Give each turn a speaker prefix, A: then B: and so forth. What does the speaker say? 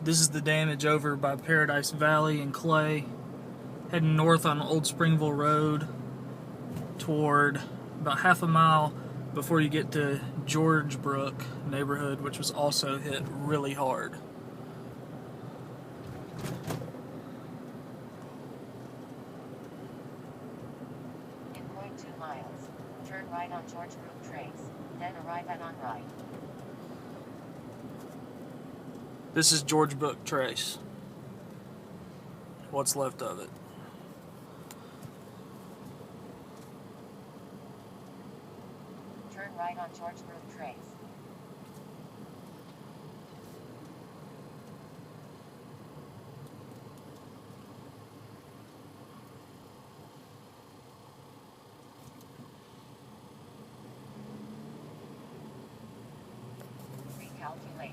A: This is the damage over by Paradise Valley and Clay, heading north on Old Springville Road toward about half a mile before you get to Georgebrook neighborhood, which was also hit really hard.
B: In 0.2 miles, turn right on Georgebrook Trace, then arrive at on right.
A: This is Georgebrook Trace. What's left of it.
B: Turn right on Georgebrook Trace. Recalculate.